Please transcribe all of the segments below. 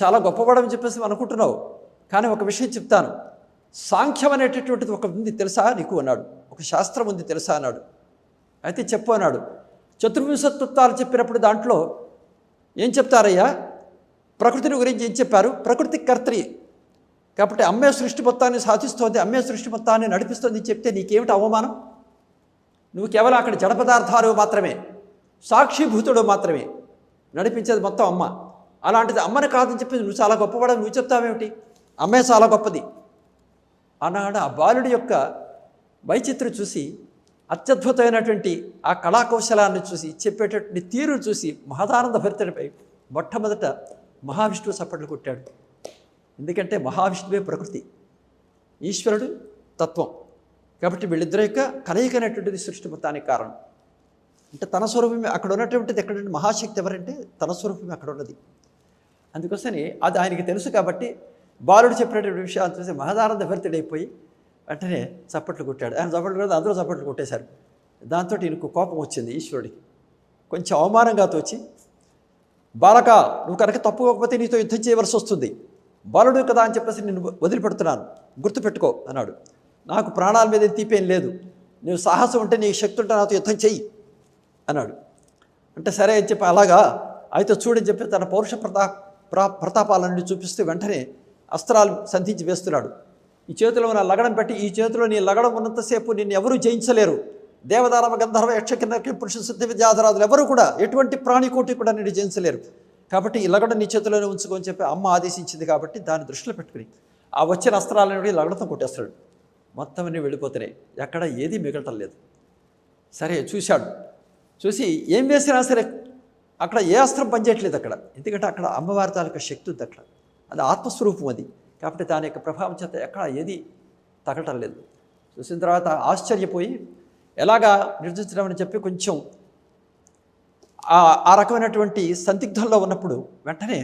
చాలా గొప్పవాడని చెప్పేసి అనుకుంటున్నావు. కానీ ఒక విషయం చెప్తాను, సాంఖ్యం అనేటటువంటిది ఒక ఉంది తెలుసా నీకు అన్నాడు. ఒక శాస్త్రం ఉంది తెలుసా అన్నాడు. అయితే చెప్పు అన్నాడు. చతుర్వింశతత్వాలు చెప్పినప్పుడు దాంట్లో ఏం చెప్తారయ్యా, ప్రకృతిని గురించి ఏం చెప్పారు? ప్రకృతి కర్త్రి కాబట్టి అమ్మే సృష్టి మొత్తాన్ని సాధిస్తోంది, అమ్మే సృష్టి మొత్తాన్ని నడిపిస్తుంది చెప్తే నీకేమిటి అవమానం? నువ్వు కేవలం అక్కడ జడ పదార్థాలు మాత్రమే, సాక్షిభూతుడు మాత్రమే, నడిపించేది మొత్తం అమ్మ. అలాంటిది అమ్మని కాదని చెప్పి నువ్వు చాలా గొప్పవాడని నువ్వు చెప్తావేమిటి? అమ్మే చాలా గొప్పది అన్నాడు. ఆ బాలుడి యొక్క వైచిత్రం చూసి, అత్యద్భుతమైనటువంటి ఆ కళాకౌశలాన్ని చూసి, చెప్పేటటువంటి తీరు చూసి మహదానంద భరితుడిపై మొట్టమొదట మహావిష్ణువు చప్పట్లు కొట్టాడు. ఎందుకంటే మహావిష్ణువే ప్రకృతి, ఈశ్వరుడు తత్వం. కాబట్టి వీళ్ళిద్దరి యొక్క కలయిక అనేటువంటిది సృష్టి మొత్తానికి కారణం. అంటే తన స్వరూపమే అక్కడ ఉన్నటువంటిది. ఎక్కడంటే మహాశక్తి ఎవరంటే తన స్వరూపమే అక్కడ ఉన్నది. అందుకోసమే అది ఆయనకి తెలుసు. కాబట్టి బాలుడు చెప్పినటువంటి విషయాలు చూసి మహదానంద భరితుడైపోయి వెంటనే చప్పట్లు కొట్టాడు. ఆయన చప్పట్లు కూడా అందరూ చప్పట్లు కొట్టేశారు. దాంతో ఈయనకు కోపం వచ్చింది ఈశ్వరుడికి. కొంచెం అవమానంగా తోచి, బాలక నువ్వు కనుక తప్పుకోకపోతే నీతో యుద్ధం చేయవలసి వస్తుంది, బాలుడు కదా అని చెప్పేసి నేను వదిలిపెడుతున్నాను, గుర్తుపెట్టుకో అన్నాడు. నాకు ప్రాణాల మీద తీపేం లేదు, నువ్వు సాహసం ఉంటే నీ శక్తి ఉంటే నాతో యుద్ధం చెయ్యి అన్నాడు. అంటే సరే అని చెప్పి అలాగా అయితే చూడని చెప్పి తన పౌరుష ప్రతాపాలన్నీ చూపిస్తూ వెంటనే అస్త్రాలు సంధించి వేస్తున్నాడు. ఈ చేతిలో ఉన్న లగడం పెట్టి, ఈ చేతిలో నీ లగడం ఉన్నంతసేపు నిన్ను ఎవరూ జయించలేరు. దేవదానవ గంధర్వ యక్షకిన్నకి పురుష సిద్ధ విద్యాధరాదులు ఎవరు కూడా, ఎటువంటి ప్రాణికోటి కూడా నిన్ను జయించలేరు. కాబట్టి ఈ లగడం నీ చేతిలోనే ఉంచుకొని చెప్పి అమ్మ ఆదేశించింది. కాబట్టి దాన్ని దృష్టిలో పెట్టుకుని ఆ వచ్చిన అస్త్రాలను లగడంతో కొట్టేస్తాడు. మొత్తం అన్నీ వెళ్ళిపోతున్నాయి, ఎక్కడ ఏది మిగలటం లేదు. సరే చూశాడు, చూసి ఏం వేసినా సరే అక్కడ ఏ అస్త్రం పనిచేయట్లేదు అక్కడ. ఎందుకంటే అక్కడ అమ్మవారి తాలూకా శక్తి ఉంది అక్కడ, అది ఆత్మస్వరూపం అది. కాబట్టి దాని యొక్క ప్రభావం చేత ఎక్కడ ఏది తగలటం లేదు. చూసిన తర్వాత ఆశ్చర్యపోయి ఎలాగా నిర్జించడం అని చెప్పి కొంచెం ఆ రకమైనటువంటి సందిగ్ధంలో ఉన్నప్పుడు వెంటనే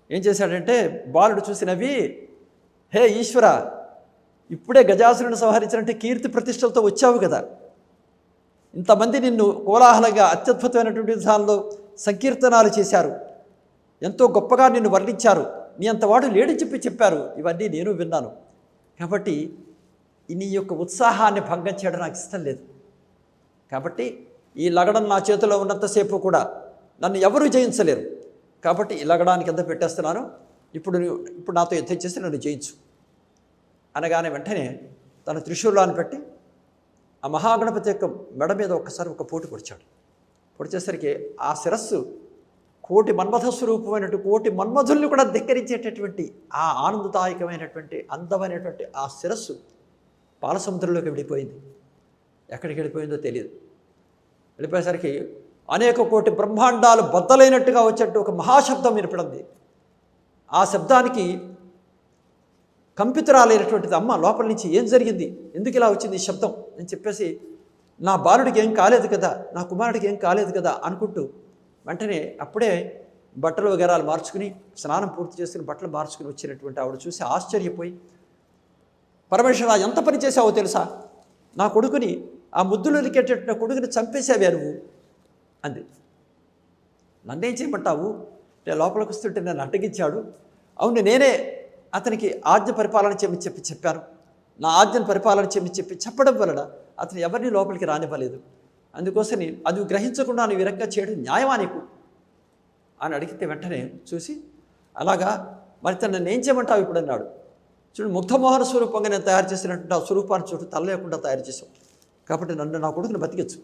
ఏం చేశాడంటే బాలుడు చూసినవి, హే ఈశ్వర, ఇప్పుడే గజాసురుని సంహరించినట్టే కీర్తి ప్రతిష్టలతో వచ్చావు కదా, ఇంతమంది నిన్ను కోలాహలంగా అత్యద్భుతమైనటువంటి విధానంలో సంకీర్తనాలు చేశారు, ఎంతో గొప్పగా నిన్ను వర్ణించారు, నీ అంతవాడు లేడని చెప్పారు. ఇవన్నీ నేను విన్నాను. కాబట్టి నీ యొక్క ఉత్సాహాన్ని భంగం చేయడం నాకు ఇష్టం లేదు. కాబట్టి ఈ లగడం నా చేతిలో ఉన్నంతసేపు కూడా నన్ను ఎవరూ జయించలేరు. కాబట్టి ఈ లగడానికి ఎంత పెట్టేస్తున్నాను, ఇప్పుడు నాతో యుద్ధం చేసి నన్ను జయించు అనగానే వెంటనే తన త్రిశూలాన్ని పెట్టి ఆ మహాగణపతి యొక్క మెడ మీద ఒక్కసారి ఒక పోటు పొడిచాడు. పొడిచేసరికి ఆ శిరస్సు కోటి మన్మథ స్వరూపమైనటువంటి కోటి మన్మధుల్ని కూడా ధిక్కరించేటటువంటి ఆ ఆనందదాయకమైనటువంటి అందమైనటువంటి ఆ శిరస్సు పాలసముద్రంలోకి వెళ్ళిపోయింది. ఎక్కడికి వెళ్ళిపోయిందో తెలియదు. వెళ్ళిపోయేసరికి అనేక కోటి బ్రహ్మాండాలు బద్దలైనట్టుగా వచ్చేట్టు ఒక మహాశబ్దం వినపడింది. ఆ శబ్దానికి కంపితురాలైనటువంటిది అమ్మ లోపల నుంచి ఏం జరిగింది, ఎందుకు ఇలా వచ్చింది ఈ శబ్దం అని చెప్పేసి, నా బాలుడికి ఏం కాలేదు కదా, నా కుమారుడికి ఏం కాలేదు కదా అనుకుంటూ వెంటనే అప్పుడే బట్టలు వగేరాలు మార్చుకుని స్నానం పూర్తి చేసుకుని బట్టలు మార్చుకుని వచ్చినటువంటి ఆవిడ చూసి ఆశ్చర్యపోయి, పరమేశ్వర ఎంత పని చేసావో తెలుసా, నా కొడుకుని ఆ ముద్దులు నిలికేటట్టు కొడుకుని చంపేసావే నువ్వు అంది. నన్నేం చేయమంటావు, నేను లోపలికి వస్తుంటే నన్ను అడ్డగించాడు. అవును, నేనే అతనికి ఆజ్ఞ పరిపాలన చెప్పాను. నా ఆజ్ఞను పరిపాలన చెప్పడం వలన అతను ఎవరిని లోపలికి రానివ్వలేదు. అందుకోసం అది గ్రహించకుండా నువ్వు విరంగా చేయడం న్యాయమా నీకు అని అడిగితే వెంటనే చూసి, అలాగా మరి నన్ను ఏం చేయమంటావు ఇప్పుడు అన్నాడు. చూడు, ముగ్ధమోహన స్వరూపంగా నేను తయారు చేసినటువంటి ఆ స్వరూపాన్ని చూడు తల లేకుండా తయారు చేసావు. కాబట్టి నా కొడుకుని బతికించు,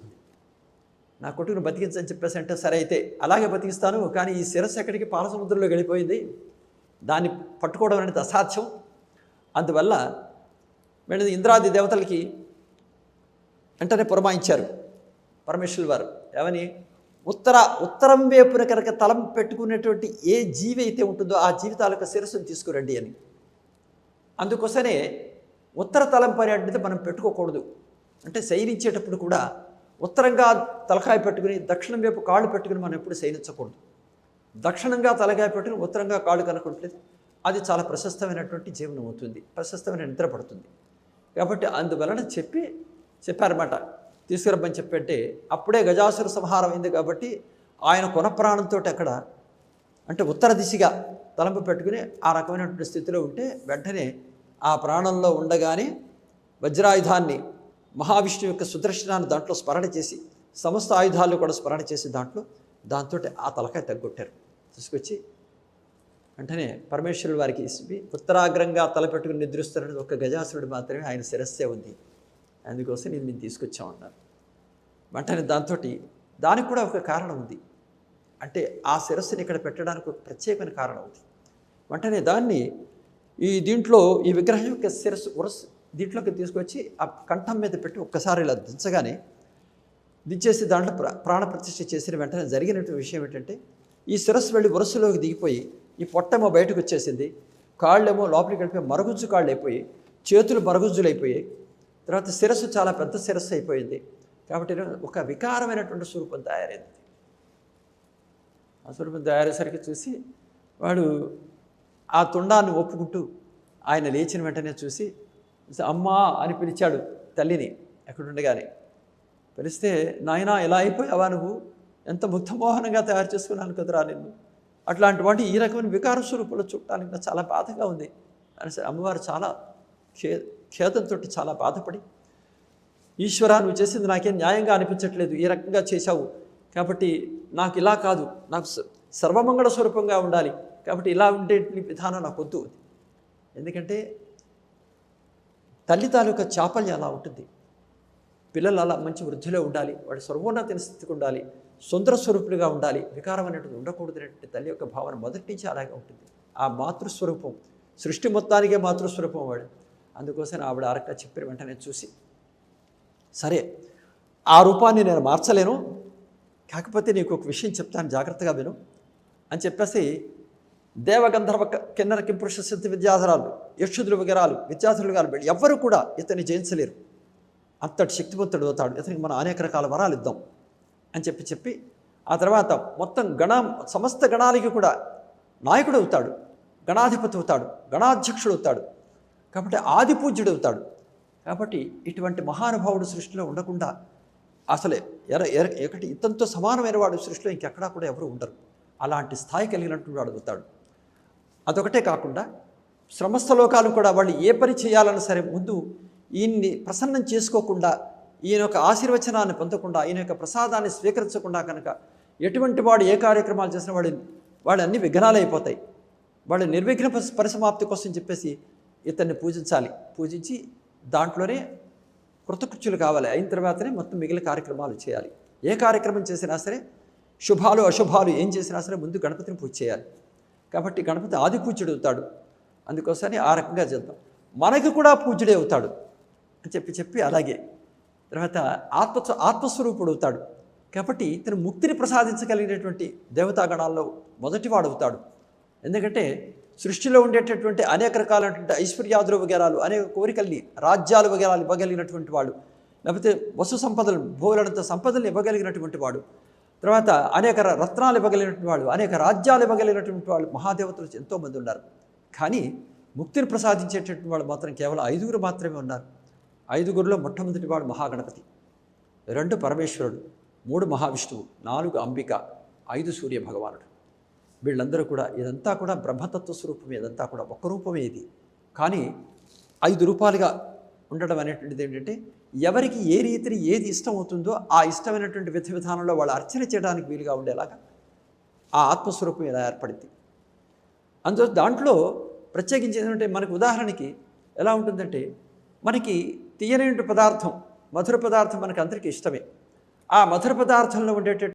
నా కొడుకుని బతికించని చెప్పేసి అంటే సరే అయితే అలాగే బతికిస్తాను, కానీ ఈ శిరస్సు ఎక్కడికి పాలసముద్రంలో వెళ్ళిపోయింది, దాన్ని పట్టుకోవడం అనేది అసాధ్యం. అందువల్ల వెళ్ళి ఇంద్రాది దేవతలకి వెంటనే పురమాయించారు పరమేశ్వరుల వారు. ఏమని, ఉత్తరం వైపున కనుక తలం పెట్టుకునేటువంటి ఏ జీవి అయితే ఉంటుందో ఆ జీవితాలకు శిరస్సును తీసుకురండి అని. అందుకోసమే ఉత్తర తలం పని అంటే మనం పెట్టుకోకూడదు. అంటే శయనించేటప్పుడు కూడా ఉత్తరంగా తలకాయ పెట్టుకుని దక్షిణం వైపు కాళ్ళు పెట్టుకుని మనం ఎప్పుడు శయనించకూడదు. దక్షిణంగా తలకాయ పెట్టుకుని ఉత్తరంగా కాళ్ళు కనుక్కుంటలేదు, అది చాలా ప్రశస్తమైనటువంటి జీవనం అవుతుంది, ప్రశస్తమైన నిద్ర పడుతుంది. కాబట్టి అందువలన చెప్పారన్నమాట, తీసుకురమ్మని చెప్పంటే అప్పుడే గజాసుర సంహారం అయింది. కాబట్టి ఆయన కొన ప్రాణంతో అక్కడ అంటే ఉత్తర దిశగా తలంపు పెట్టుకుని ఆ రకమైనటువంటి స్థితిలో ఉంటే వెంటనే ఆ ప్రాణంలో ఉండగానే వజ్రాయుధాన్ని మహావిష్ణువు యొక్క సుదర్శనాన్ని దాంట్లో స్మరణ చేసి సమస్త ఆయుధాలను కూడా స్మరణ చేసి దాంతో ఆ తలకాయ తగ్గొట్టారు. తీసుకొచ్చి వెంటనే పరమేశ్వరుడు వారికి ఇసి ఉత్తరాగ్రంగా తలపెట్టుకుని నిద్రిస్తున్నది ఒక గజాసురుడు మాత్రమే ఆయన శిరస్సే ఉంది, అందుకోసం నేను మేము తీసుకొచ్చామన్నారు. వెంటనే దానికి కూడా ఒక కారణం ఉంది. అంటే ఆ శిరస్సుని ఇక్కడ పెట్టడానికి ఒక ప్రత్యేకమైన కారణం ఉంది. వెంటనే దాన్ని దీంట్లో ఈ విగ్రహం యొక్క శిరస్సు దీంట్లోకి తీసుకొచ్చి ఆ కంఠం మీద పెట్టి ఒక్కసారి ఇలా దించేసి దాంట్లో ప్రాణప్రతిష్ఠ చేసిన వెంటనే జరిగినటువంటి విషయం ఏంటంటే ఈ శిరస్సు వెళ్ళి వరుసలోకి దిగిపోయి ఈ పొట్టేమో బయటకు వచ్చేసింది, కాళ్ళేమో లోపలికి వెళ్ళిపోయి మరుగుజ్జు కాళ్ళు అయిపోయి, చేతులు మరుగుజ్జులు అయిపోయాయి, తర్వాత శిరస్సు చాలా పెద్ద శిరస్సు అయిపోయింది. కాబట్టి ఒక వికారమైనటువంటి స్వరూపం తయారైంది. ఆ స్వరూపం తయారయ్యేసరికి చూసి వాడు ఆ తుండాన్ని ఒప్పుకుంటూ ఆయన లేచిన వెంటనే చూసి అమ్మా అని పిలిచాడు తల్లిని ఎక్కడుండగానే. పిలిస్తే నాయనా ఎలా అయిపోయావా నువ్వు, ఎంత ముగ్ధమోహనంగా తయారు చేసుకున్నాను కదరా నిన్ను, అట్లాంటి వాటి ఈ రకమైన వికార స్వరూపంలో చూడటానికి నాకు చాలా బాధగా ఉంది అనేసి అమ్మవారు చాలా ఖేదంతో చాలా బాధపడి, ఈశ్వరా నువ్వు చేసింది నాకేం న్యాయంగా అనిపించట్లేదు, ఈ రకంగా చేశావు కాబట్టి నాకు ఇలా కాదు, నాకు సర్వమంగళ స్వరూపంగా ఉండాలి, కాబట్టి ఇలా ఉండే విధానం నాకు వద్దు. ఎందుకంటే తల్లి తాలూకా చాపల్యం అలా ఉంటుంది, పిల్లలు అలా మంచి వృద్ధిలో ఉండాలి, వాడి సర్వోన్నత స్థితికి ఉండాలి, సుందర స్వరూపులుగా ఉండాలి, వికారం అనేటువంటి ఉండకూడదు అనేటువంటి తల్లి యొక్క భావన మొదటి నుంచి అలాగే ఉంటుంది. ఆ మాతృస్వరూపం సృష్టి మొత్తానికే మాతృస్వరూపం వాడు. అందుకోసం ఆవిడ ఆ రకంగా చెప్పిన వెంటనే చూసి సరే ఆ రూపాన్ని నేను మార్చలేను, కాకపోతే నీకు ఒక విషయం చెప్తాను జాగ్రత్తగా విను అని చెప్పేసి దేవగంధర్వ కిన్నర కింపురుష సిద్ధ విద్యాధరాలు యక్షుదులు వగరాలు విద్యాధరులు గారు ఎవ్వరూ కూడా ఇతన్ని జయించలేరు, అంతటి శక్తివంతుడు అవుతాడు, ఇతనికి మనం అనేక రకాల వరాలు ఇద్దాం అని చెప్పి ఆ తర్వాత మొత్తం సమస్త గణాలకి కూడా నాయకుడు అవుతాడు, గణాధిపతి అవుతాడు, గణాధ్యక్షుడు అవుతాడు, కాబట్టి ఆది పూజ్యుడు అవుతాడు. కాబట్టి ఇటువంటి మహానుభావుడు సృష్టిలో ఉండకుండా అసలే ఒకటి ఇతంతో సమానమైన వాడు సృష్టిలో ఇంకెక్కడా కూడా ఎవరు ఉండరు, అలాంటి స్థాయి కలిగినటువంటి వాడు అవుతాడు. అదొకటే కాకుండా సమస్త లోకాలు కూడా వాళ్ళు ఏ పని చేయాలన్నా సరే ముందు ఈయన్ని ప్రసన్నం చేసుకోకుండా, ఈయన యొక్క ఆశీర్వచనాన్ని పొందకుండా, ఈయన యొక్క ప్రసాదాన్ని స్వీకరించకుండా కనుక ఎటువంటి వాడు ఏ కార్యక్రమాలు చేసిన వాడు అన్ని విఘ్నాలు అయిపోతాయి. వాళ్ళు నిర్విఘ్న పరిసమాప్తి కోసం చెప్పేసి ఇతన్ని పూజించాలి, పూజించి దాంట్లోనే కృతకృత్యులు కావాలి, అయిన తర్వాతనే మొత్తం మిగిలిన కార్యక్రమాలు చేయాలి. ఏ కార్యక్రమం చేసినా సరే శుభాలు అశుభాలు ఏం చేసినా సరే ముందు గణపతిని పూజ చేయాలి. కాబట్టి గణపతి ఆది పూజ్యుడు అవుతాడు, అందుకోసమని ఆ రకంగా చేద్దాం. మనకి కూడా పూజ్యుడే అవుతాడు అని చెప్పి అలాగే తర్వాత ఆత్మస్వరూపుడు అవుతాడు. కాబట్టి ఇతను ముక్తిని ప్రసాదించగలిగినటువంటి దేవతాగణాల్లో మొదటివాడు అవుతాడు. ఎందుకంటే సృష్టిలో ఉండేటటువంటి అనేక రకాలైనటువంటి ఐశ్వర్యాదులు వగేరాలు, అనేక కోరికల్ని, రాజ్యాలు వగేరాలు ఇవ్వగలిగినటువంటి వాడు, లేకపోతే వస్తు సంపదలు భోగులంత సంపదలు ఇవ్వగలిగినటువంటి వాడు, తర్వాత అనేక రత్నాలు ఇవ్వగలిగినటువంటి వాడు, అనేక రాజ్యాలు ఇవ్వగలిగినటువంటి వాళ్ళు మహాదేవతలు ఎంతోమంది ఉన్నారు. కానీ ముక్తిని ప్రసాదించేటటువంటి వాళ్ళు మాత్రం కేవలం 5 మాత్రమే ఉన్నారు. 5 మొట్టమొదటి వాడు మహాగణపతి, 2 పరమేశ్వరుడు, 3 మహావిష్ణువు, 4 అంబిక, 5 సూర్య భగవానుడు. వీళ్ళందరూ కూడా ఇదంతా కూడా బ్రహ్మతత్వ స్వరూపమే, ఇదంతా కూడా ఒక్క రూపమే ఇది. కానీ 5 రూపాలుగా ఉండడం అనేటువంటిది ఏంటంటే ఎవరికి ఏ రీతిని ఏది ఇష్టం అవుతుందో ఆ ఇష్టమైనటువంటి విధానంలో వాళ్ళు అర్చన చేయడానికి వీలుగా ఉండేలాగా ఆ ఆత్మస్వరూపం ఇలా ఏర్పడింది. అందులో దాంట్లో ప్రత్యేకించి ఏంటంటే మనకు ఉదాహరణకి ఎలా ఉంటుందంటే మనకి తీయని పదార్థం, మధుర పదార్థం మనకు అందరికీ ఇష్టమే. ఆ మధుర పదార్థంలో ఉండేటటువంటి